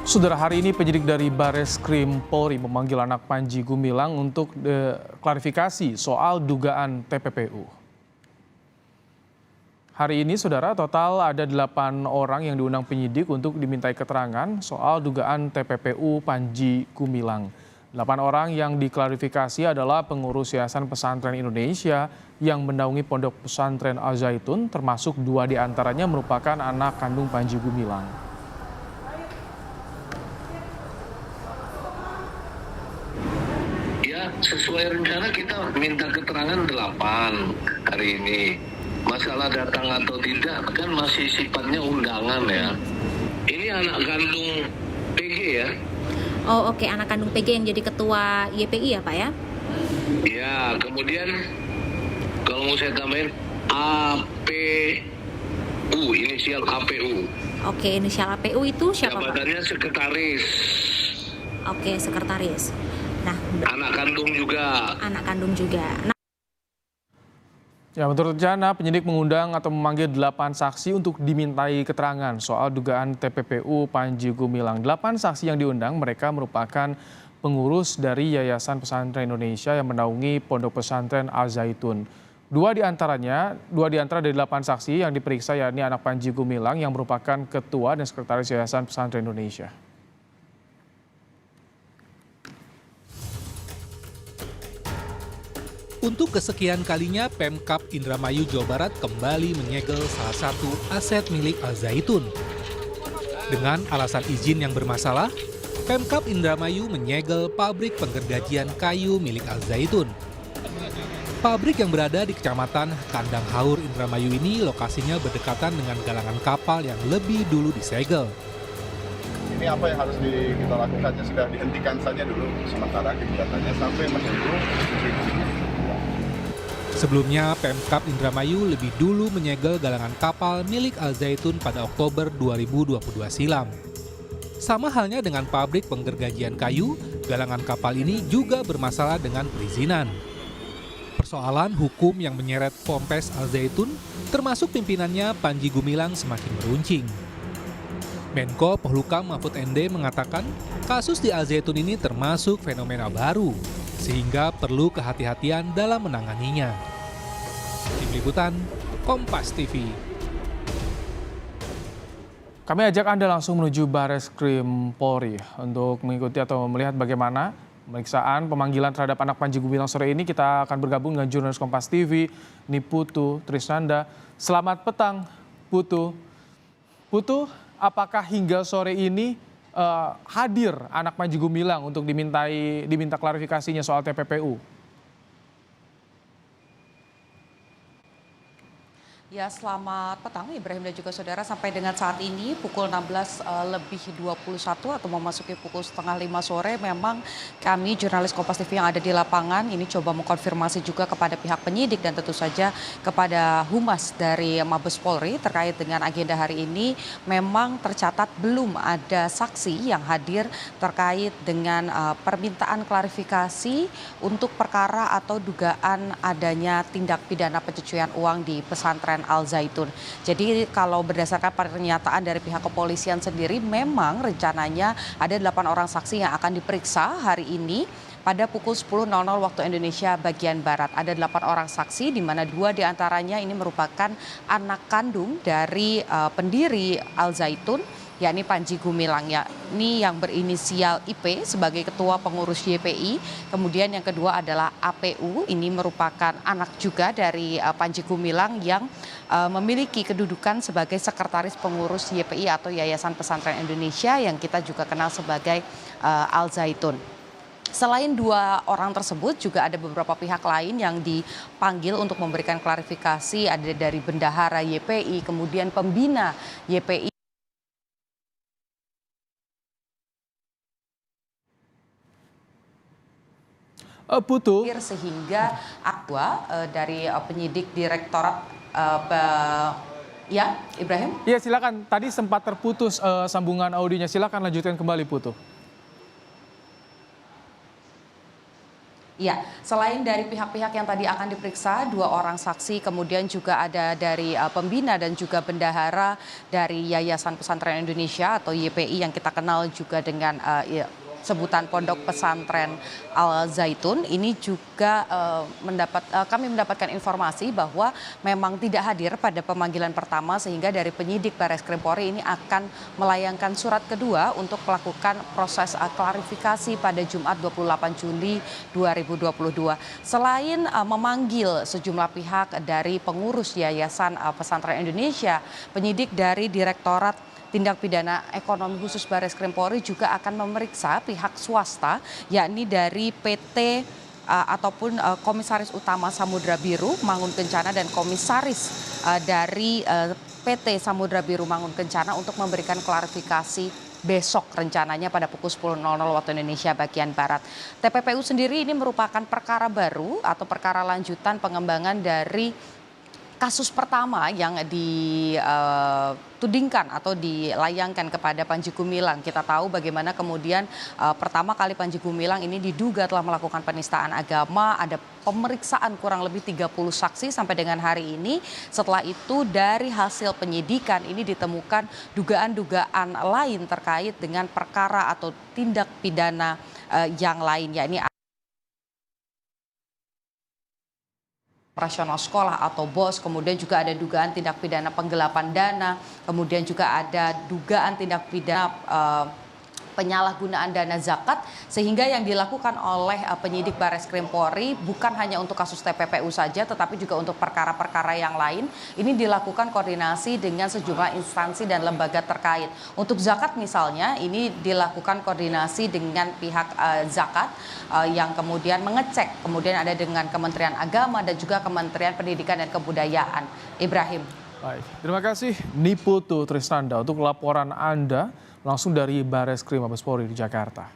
Saudara, hari ini penyidik dari Bareskrim Polri memanggil anak Panji Gumilang untuk klarifikasi soal dugaan TPPU. Hari ini, saudara, total ada 8 orang yang diundang penyidik untuk dimintai keterangan soal dugaan TPPU Panji Gumilang. 8 orang yang diklarifikasi adalah pengurus Yayasan Pesantren Indonesia yang menaungi Pondok Pesantren Al Zaitun, termasuk 2 diantaranya merupakan anak kandung Panji Gumilang. Ya, sesuai rencana kita minta keterangan 8 hari ini. Masalah datang atau tidak kan masih sifatnya undangan ya. Ini anak kandung PG ya. Oh oke, anak kandung PG yang jadi ketua YPI ya Pak ya? Ya, kemudian kalau mau saya tambahin APU, inisial APU. Oke, inisial APU itu siapa Pak? Jabatannya sekretaris. Oke, sekretaris. Nah, Anak kandung juga. anak kandung juga. Nah, Ya, menurut rencana, penyidik mengundang atau memanggil 8 saksi untuk dimintai keterangan soal dugaan TPPU Panji Gumilang. 8 saksi yang diundang mereka merupakan pengurus dari Yayasan Pesantren Indonesia yang menaungi Pondok Pesantren Al Zaitun. Dua di antara dari 8 saksi yang diperiksa yakni anak Panji Gumilang yang merupakan ketua dan sekretaris Yayasan Pesantren Indonesia. Untuk kesekian kalinya, Pemkab Indramayu Jawa Barat kembali menyegel salah satu aset milik Al Zaitun. Dengan alasan izin yang bermasalah, Pemkab Indramayu menyegel pabrik penggergajian kayu milik Al Zaitun. Pabrik yang berada di Kecamatan Kandang Haur Indramayu ini lokasinya berdekatan dengan galangan kapal yang lebih dulu disegel. Ini apa yang harus kita lakukan, ya sudah dihentikan saja dulu sementara kegiatannya sampai menunggu izin. Sebelumnya, Pemkab Indramayu lebih dulu menyegel galangan kapal milik Al Zaitun pada Oktober 2022 silam. Sama halnya dengan pabrik penggergajian kayu, galangan kapal ini juga bermasalah dengan perizinan. Persoalan hukum yang menyeret Ponpes Al Zaitun, termasuk pimpinannya Panji Gumilang, semakin meruncing. Menko Polhukam Mahfud MD mengatakan kasus di Al Zaitun ini termasuk fenomena baru, sehingga perlu kehati-hatian dalam menanganinya. Tim Liputan, Kompas TV. Kami ajak Anda langsung menuju Bareskrim Polri untuk mengikuti atau melihat bagaimana pemeriksaan pemanggilan terhadap anak Panji Gumilang sore ini. Kita akan bergabung dengan jurnalis Kompas TV, Putu Trisnanda. Selamat petang, Putu. Putu, apakah hingga sore ini hadir anak Panji Gumilang untuk diminta klarifikasinya soal TPPU? Ya, selamat petang Ibrahim dan juga saudara. Sampai dengan saat ini pukul 16:21 atau memasuki pukul 4:30 sore, memang kami jurnalis Kompas TV yang ada di lapangan ini coba mengkonfirmasi juga kepada pihak penyidik dan tentu saja kepada Humas dari Mabes Polri terkait dengan agenda hari ini. Memang tercatat belum ada saksi yang hadir terkait dengan permintaan klarifikasi untuk perkara atau dugaan adanya tindak pidana pencucian uang di pesantren Al Zaitun. Jadi kalau berdasarkan pernyataan dari pihak kepolisian sendiri, memang rencananya ada 8 orang saksi yang akan diperiksa hari ini pada pukul 10.00 waktu Indonesia bagian Barat. Ada 8 orang saksi, di mana 2 diantaranya ini merupakan anak kandung dari pendiri Al Zaitun, yakni Panji Gumilang, yakni yang berinisial IP sebagai ketua pengurus YPI. Kemudian yang kedua adalah APU, ini merupakan anak juga dari Panji Gumilang yang memiliki kedudukan sebagai sekretaris pengurus YPI atau Yayasan Pesantren Indonesia yang kita juga kenal sebagai Al Zaitun. Selain 2 orang tersebut, juga ada beberapa pihak lain yang dipanggil untuk memberikan klarifikasi. Ada dari bendahara YPI, kemudian pembina YPI. Putu. Sehingga dari penyidik Direktorat ya, Ibrahim. Ya, silakan. Tadi sempat terputus sambungan audionya. Silakan lanjutkan kembali, Putu. Iya, selain dari pihak-pihak yang tadi akan diperiksa, 2 orang saksi, kemudian juga ada dari pembina dan juga bendahara dari Yayasan Pesantren Indonesia atau YPI yang kita kenal juga dengan sebutan Pondok Pesantren Al Zaitun. Ini juga kami mendapatkan informasi bahwa memang tidak hadir pada pemanggilan pertama, sehingga dari penyidik Barreskrim Polri ini akan melayangkan surat kedua untuk melakukan proses klarifikasi pada Jumat 28 Juli 2022. Selain memanggil sejumlah pihak dari pengurus Yayasan Pesantren Indonesia, penyidik dari Direktorat Tindak Pidana Ekonomi Khusus Barreskrim Polri juga akan memeriksa pihak swasta, yakni dari PT ataupun Komisaris Utama Samudra Biru Mangun Kencana dan Komisaris dari PT Samudra Biru Mangun Kencana untuk memberikan klarifikasi besok rencananya pada pukul 10.00 waktu Indonesia bagian Barat. TPPU sendiri ini merupakan perkara baru atau perkara lanjutan pengembangan dari kasus pertama yang ditudingkan atau dilayangkan kepada Panji Gumilang. Kita tahu bagaimana kemudian pertama kali Panji Gumilang ini diduga telah melakukan penistaan agama, ada pemeriksaan kurang lebih 30 saksi sampai dengan hari ini. Setelah itu dari hasil penyidikan ini ditemukan dugaan-dugaan lain terkait dengan perkara atau tindak pidana yang lain, yakni operasional sekolah atau BOS, kemudian juga ada dugaan tindak pidana penggelapan dana, kemudian juga ada dugaan tindak pidana penyalahgunaan dana zakat, sehingga yang dilakukan oleh penyidik Barreskrim Polri bukan hanya untuk kasus TPPU saja, tetapi juga untuk perkara-perkara yang lain. Ini dilakukan koordinasi dengan sejumlah instansi dan lembaga terkait. Untuk zakat misalnya, ini dilakukan koordinasi dengan pihak zakat yang kemudian mengecek, kemudian ada dengan Kementerian Agama dan juga Kementerian Pendidikan dan Kebudayaan. Ibrahim. Baik, terima kasih Niputu Trisnanda untuk laporan Anda langsung dari Barreskrim Mabes Polri di Jakarta.